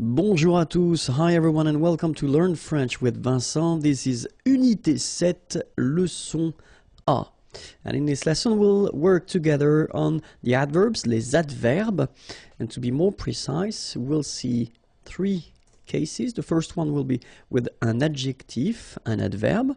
Bonjour à tous, hi everyone and welcome to Learn French with Vincent. This is Unité 7, leçon A. And in this lesson we'll work together on the adverbs, les adverbes. And to be more precise, we'll see three cases. The first one will be with an adjective, an adverb.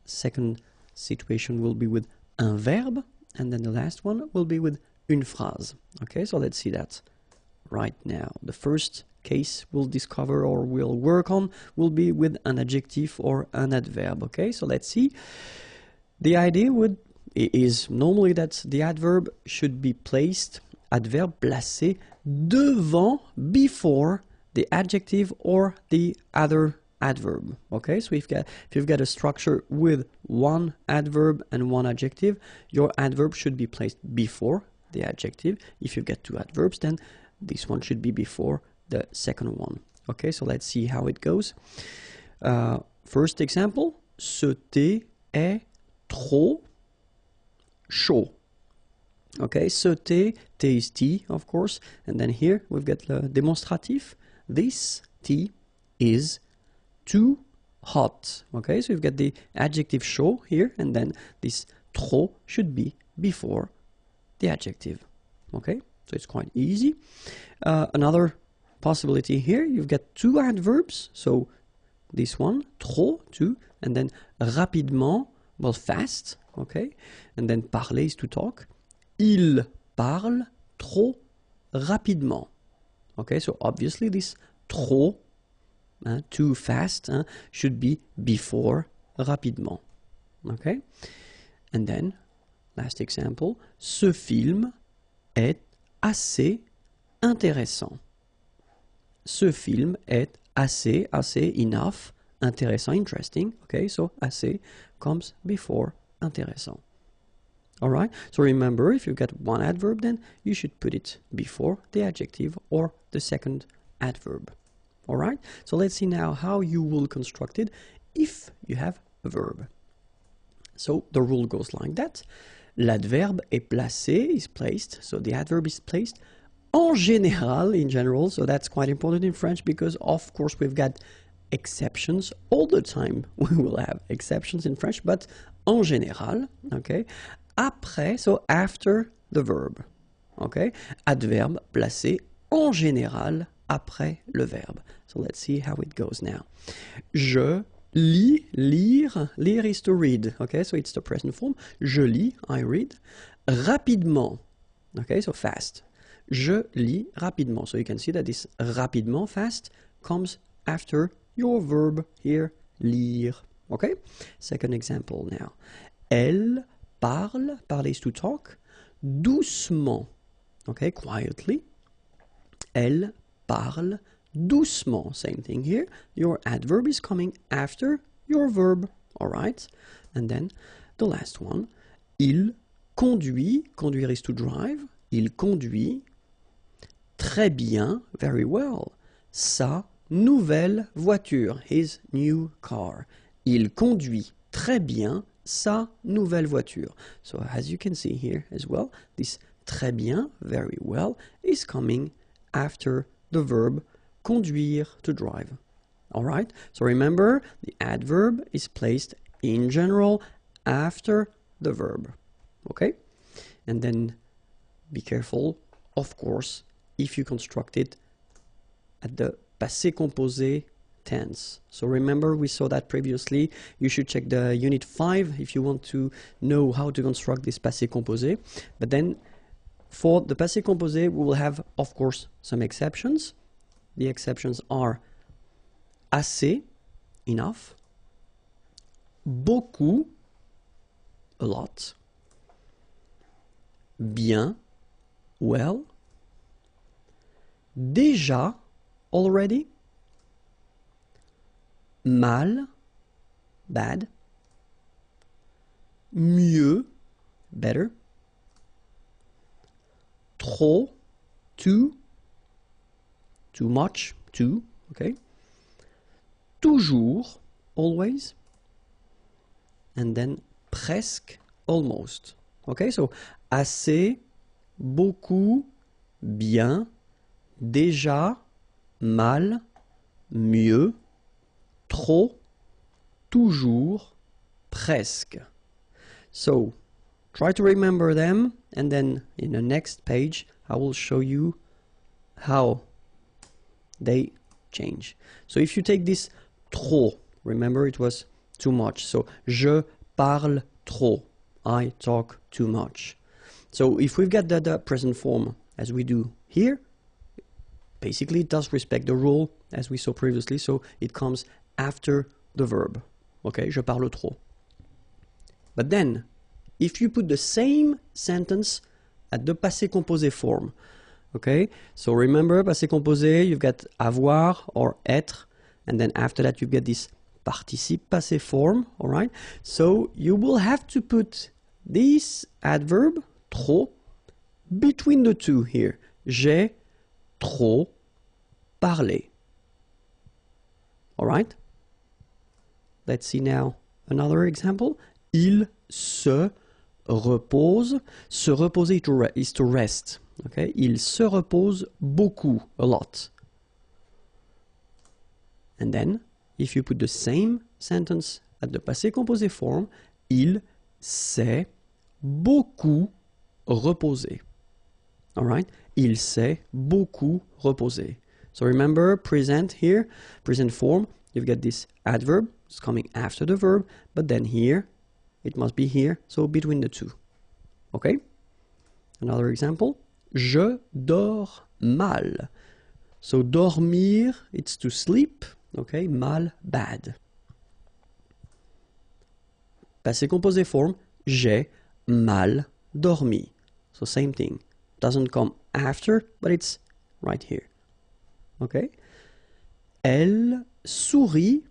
Second situation will be with un verbe. And then the last one will be with une phrase. Okay, so let's see that right now. The first case we'll discover or we'll work on will be with an adjective or an adverb. Okay, so let's see. The idea is normally that the adverb should be placed, adverbe placé, devant, before the adjective or the other adverb. Okay, so if you've got a structure with one adverb and one adjective, your adverb should be placed before the adjective. If you've got two adverbs, then this one should be before the second one. Okay, so let's see how it goes. First example, ce thé est trop chaud. Okay, ce thé, thé is tea, of course. And then here we've got the demonstrative. This tea is too hot. Okay, so you've got the adjective chaud here, and then this trop should be before the adjective. Okay, so it's quite easy. Another possibility here, you've got two adverbs. So this one, trop, two, and then rapidement, well, fast. Okay, and then parler is to talk. Il parle trop rapidement. Okay, so obviously this trop, too fast, should be before rapidement. Okay, and then last example, ce film est assez intéressant. Ce film est assez, enough, intéressant, interesting. Okay, so assez comes before intéressant. All right, so remember, if you've got one adverb, then you should put it before the adjective or the second adverb. All right, so let's see now how you will construct it if you have a verb. So the rule goes like that. L'adverbe est placé, is placed, so the adverb is placed en général, in general, so that's quite important in French because of course we've got exceptions all the time. We will have exceptions in French, but en général, okay? Après, so after the verb, okay? Adverbe placé en général après le verbe. So let's see how it goes now. Je lis, lire, lire is to read, okay, so it's the present form. Je lis, I read, rapidement, okay, so fast. Je lis rapidement, so you can see that this rapidement, fast, comes after your verb here, lire, okay. Second example now. Elle parle, parler is to talk, doucement, okay, quietly. Elle parle doucement, same thing here. Your adverb is coming after your verb, all right? And then the last one, il conduit, conduire is to drive, il conduit très bien, very well, sa nouvelle voiture, his new car. Il conduit très bien sa nouvelle voiture. So as you can see here as well, this très bien, very well, is coming after the verb conduire, to drive. All right, so remember the adverb is placed in general after the verb. Okay, and then be careful, of course, if you construct it at the passé composé tense. So remember, we saw that previously. You should check the unit 5 if you want to know how to construct this passé composé. But then for the passé composé, we will have, of course, some exceptions. The exceptions are assez, enough, beaucoup, a lot, bien, well, déjà, already, mal, bad, mieux, better, trop, too much, too, okay, toujours, always, and then presque, almost. Okay, so assez, beaucoup, bien, déjà, mal, mieux, trop, toujours, presque. So, try to remember them, and then in the next page, I will show you how they change. So if you take this trop, remember it was too much. So, je parle trop. I talk too much. So if we've got the present form as we do here, basically it does respect the rule as we saw previously, so it comes after the verb. Okay, je parle trop. But then, if you put the same sentence at the passé composé form, okay, so remember passé composé, you've got avoir or être, and then after that you get this participe passé form, all right? So you will have to put this adverb, trop, between the two here. J'ai trop parlé. All right? Let's see now another example. Il se repose. Se reposer is to rest. Okay? Il se repose beaucoup, a lot. And then, if you put the same sentence at the passé composé form, il s'est beaucoup reposé. All right? Il s'est beaucoup reposé. So remember, present here, present form, you've got this adverb, it's coming after the verb, but then here, it must be here, so between the two. Okay? Another example. Je dors mal. So dormir, it's to sleep. Okay? Mal, bad. Passé composé form, j'ai mal dormi. So same thing. Doesn't come after, but it's right here. Okay? Elle sourit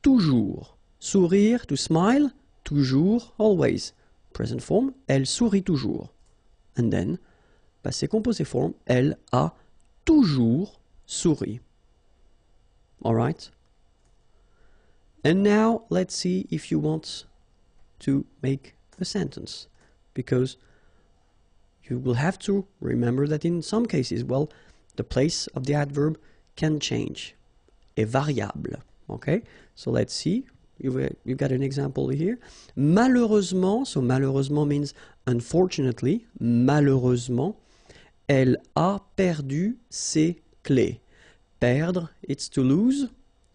toujours. Sourire, to smile, toujours, always. Present form, elle sourit toujours. And then, passé composé form, elle a toujours souri. All right? And now, let's see if you want to make a sentence. Because you will have to remember that in some cases, well, the place of the adverb can change. Est variable. Okay? So let's see. You've got an example here. Malheureusement, so malheureusement means unfortunately, malheureusement, elle a perdu ses clés. Perdre, it's to lose.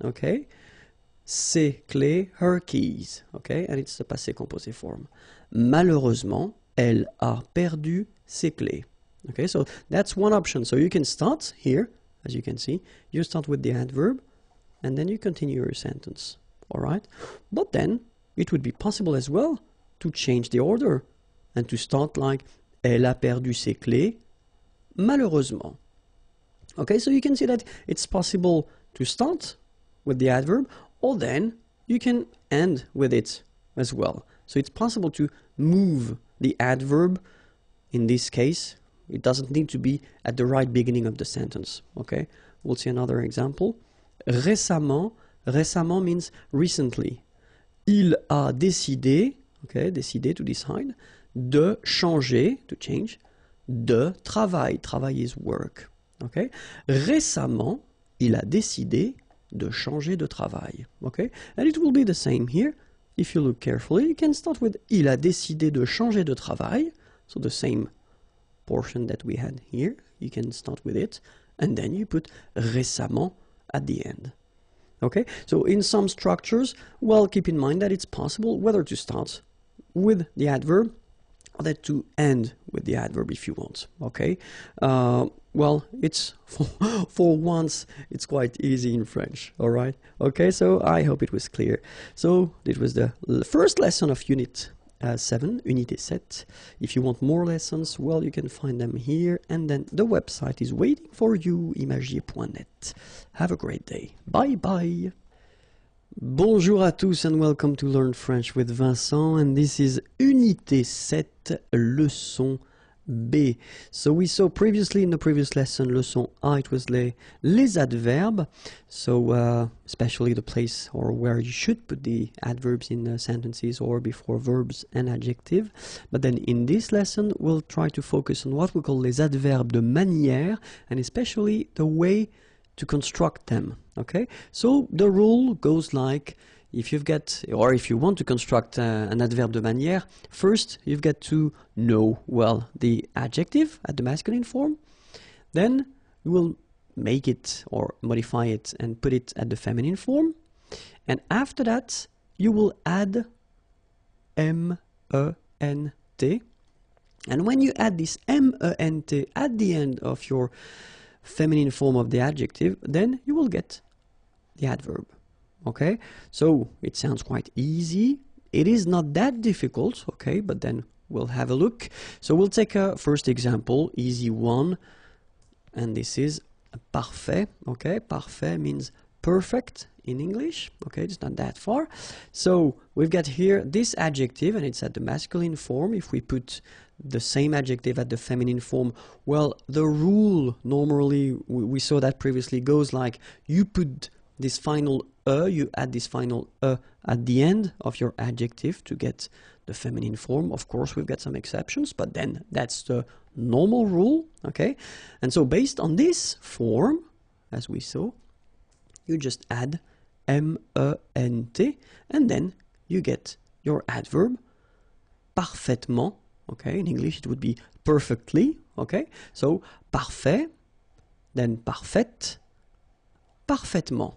Okay? Ses clés, her keys. Okay? And it's the passé composé form. Malheureusement, elle a perdu ses clés. Okay, so that's one option. So you can start here, as you can see. You start with the adverb, and then you continue your sentence. All right? But then, it would be possible as well to change the order and to start like, elle a perdu ses clés, malheureusement. Okay, so you can see that it's possible to start with the adverb, or then you can end with it as well. So it's possible to move the adverb. In this case, it doesn't need to be at the right beginning of the sentence. Okay, we'll see another example. Récemment, récemment means recently. Il a décidé, okay, décidé to decide, de changer, to change, de travail. Travail is work. Okay, récemment, il a décidé de changer de travail. Okay, and it will be the same here. If you look carefully, you can start with il a décidé de changer de travail. So the same portion that we had here, you can start with it, and then you put récemment at the end. Okay, so in some structures, well, keep in mind that it's possible whether to start with the adverb or that to end with the adverb if you want. Okay, well, it's for once it's quite easy in French. All right. Okay, so I hope it was clear. So it was the first lesson of Unit 7, Unité 7. If you want more lessons, well, you can find them here, and then the website is waiting for you, imagier.net. Have a great day. Bye bye. Bonjour à tous and welcome to Learn French with Vincent, and this is Unité 7, leçon B. So we saw previously in the previous lesson, leçon A, it was les adverbs, so especially the place or where you should put the adverbs in sentences or before verbs and adjective. But then in this lesson, we'll try to focus on what we call les adverbes de manière, and especially the way to construct them. Okay, so the rule goes like, if you've got, or if you want to construct an adverb de manière, first you've got to know well the adjective at the masculine form, then you will make it or modify it and put it at the feminine form, and after that you will add M-E-N-T, and when you add this M-E-N-T at the end of your feminine form of the adjective, then you will get the adverb. Okay, so it sounds quite easy. It is not that difficult, okay, but then we'll have a look. So we'll take a first example, easy one, and this is parfait. Okay, parfait means perfect in English. Okay, it's not that far. So we've got here this adjective, and it's at the masculine form. If we put the same adjective at the feminine form, well, the rule normally, we saw that previously, goes like you put this final you add this final at the end of your adjective to get the feminine form. Of course, we've got some exceptions, but then that's the normal rule, okay? And so based on this form, as we saw, you just add M-E-N-T, and then you get your adverb parfaitement, okay? In English, it would be perfectly, okay? So parfait, then parfaite, parfaitement.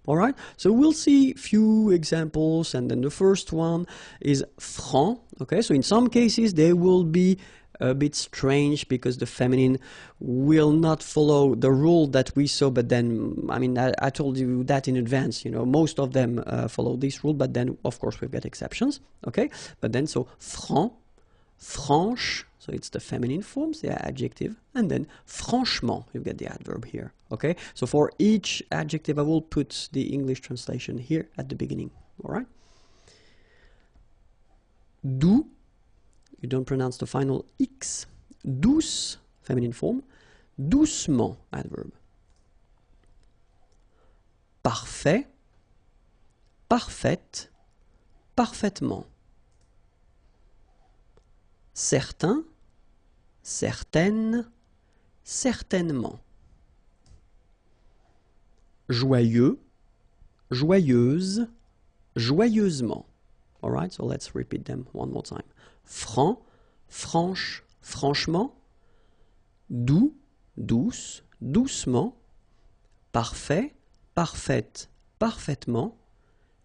All right, so we'll see few examples, and then the first one is franc. Okay, so in some cases they will be a bit strange because the feminine will not follow the rule that we saw, but then, I mean, I told you that in advance, you know, most of them follow this rule, but then of course we've got exceptions. Okay, but then so franc, franche, so it's the feminine forms, the adjective, and then franchement, you get the adverb here. Okay, so for each adjective I will put the English translation here at the beginning. All right, doux, you don't pronounce the final X, douce, feminine form, doucement, adverb. Parfait, parfaite, parfaitement. Certain, certaine, certainement. Joyeux, joyeuse, joyeusement. All right, so let's repeat them one more time. Franc, franche, franchement. Doux, douce, doucement. Parfait, parfaite, parfaitement.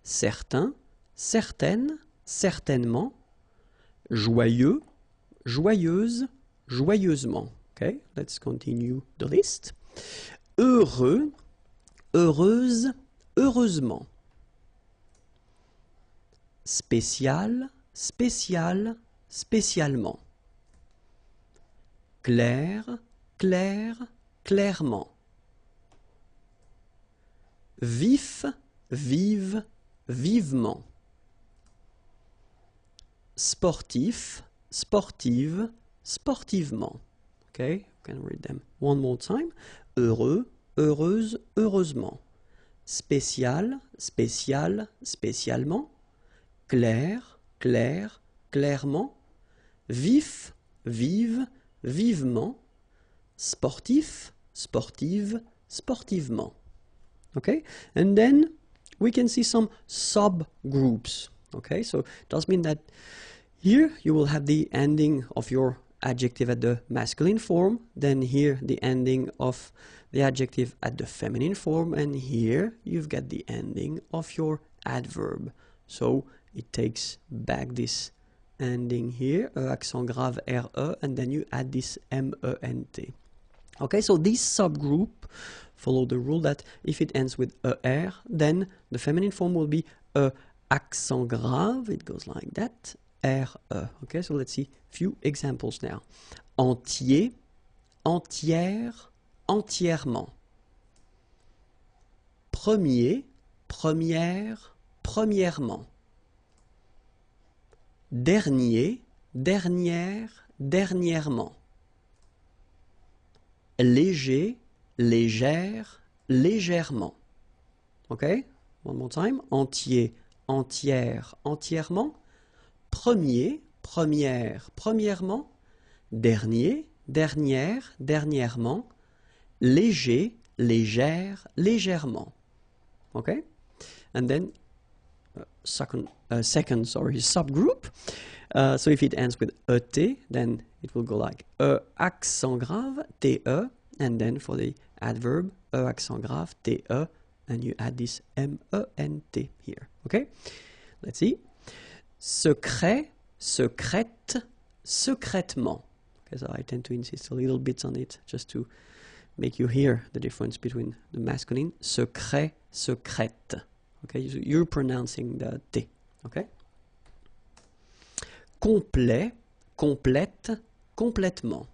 Certain, certaine, certainement. Joyeux, joyeuse, joyeusement. Okay, let's continue the list. Heureux, heureuse, heureusement. Spécial, spécial, spécialement. Clair, clair, clairement. Vif, vive, vivement. Sportif, sportive, sportivement. Okay, you can read them one more time. Heureux, heureuse, heureusement. Spécial, spécial, spécialement. Clair, clair, clairement. Vif, vive, vivement. Sportif, sportive, sportivement. Okay, and then we can see some subgroups. Okay, so it does mean that here you will have the ending of your adjective at the masculine form, then here the ending of the adjective at the feminine form, and here you've got the ending of your adverb. So it takes back this ending here, accent grave RE, and then you add this MENT. Okay, so this subgroup follow the rule that if it ends with ER, then the feminine form will be accent grave, it goes like that, RE. Okay, so let's see a few examples now. Entier, entière, entièrement. Premier, première, premièrement. Dernier, dernière, dernièrement. Léger, légère, légèrement. Okay, one more time. Entier, entière, entièrement. Premier, première, premièrement. Dernier, dernière, dernièrement. Léger, légère, légèrement. Okay? And then second subgroup. So if it ends with ET, then it will go like accent grave, TE, and then for the adverb, accent grave, TE, and you add this MENT here. Okay? Let's see. Secret, secrète, secrètement. Okay, so I tend to insist a little bit on it just to make you hear the difference between the masculine. Secret, secrète. Okay, you're pronouncing the T. Okay? Complet, complète, complètement.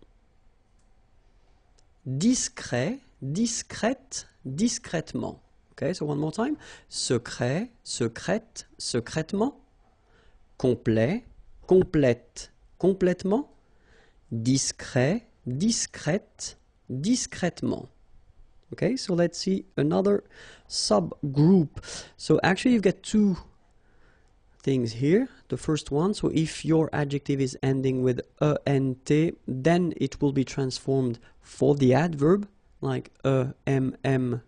Discret, discrète, discrètement. Okay, so one more time. Secret, secrète, secrètement. Complet, complète, complètement. Discret, discrète, discrètement. Okay, so let's see another subgroup. So actually you've got two things here. The first one, so if your adjective is ending with ENT, then it will be transformed for the adverb, like EMMENT.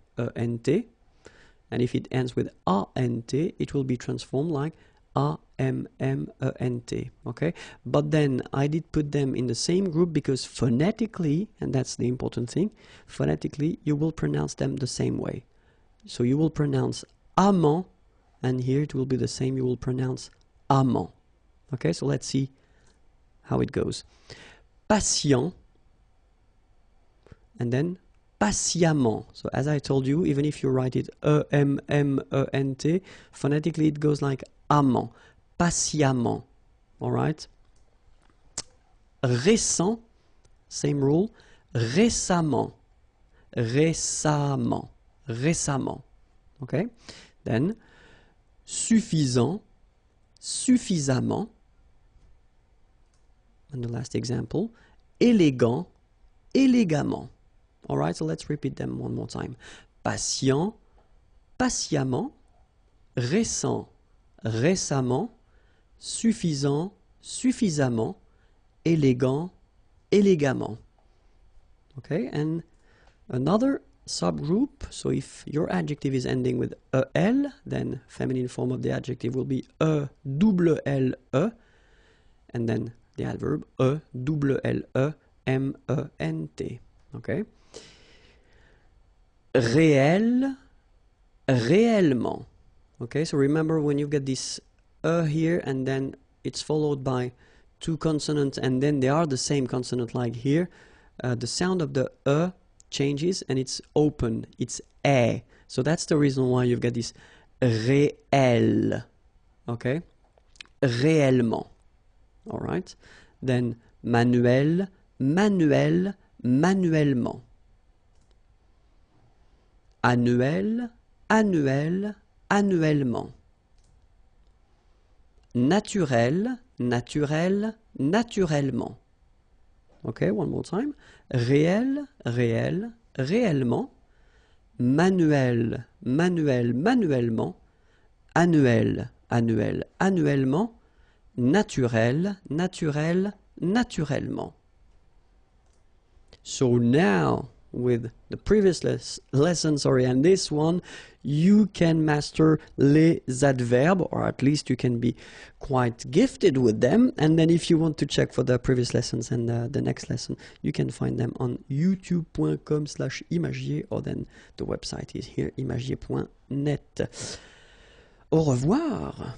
And if it ends with ANT, it will be transformed like AMMENT. Okay, but then I did put them in the same group because phonetically, and that's the important thing, phonetically you will pronounce them the same way. So you will pronounce amant, and here it will be the same, you will pronounce amant. Okay, so let's see how it goes. Patient, and then patiemment. So as I told you, even if you write it EMMENT, phonetically it goes like amant, patiemment. All right. Récent, same rule. Récemment, récemment, récemment. Okay. Then suffisant, suffisamment. And the last example, élégant, élégamment. All right, so let's repeat them one more time. Patient, patiemment. Récent, récemment. Suffisant, suffisamment. Élégant, élégamment. Okay, and another subgroup. So if your adjective is ending with EL, then feminine form of the adjective will be ELLE, and then the adverb ELLEMENT. Okay. Réel, réellement. Okay, so remember when you've got this here and then it's followed by two consonants and then they are the same consonant like here, the sound of the changes and it's open, it's a. So that's the reason why you've got this réel. Okay, réellement. All right, then manuel, manuel, manuellement. Annuel, annuel, annuellement. Naturel, naturel, naturellement. Okay, one more time. Réel, réel, réellement. Manuel, manuel, manuellement. Annuel, annuel, annuellement. Naturel, naturel, naturellement. So now, with the previous lesson, and this one, you can master les adverbs, or at least you can be quite gifted with them. And then if you want to check for the previous lessons and the next lesson, you can find them on youtube.com/imagier, or then the website is here, imagier.net. Au revoir!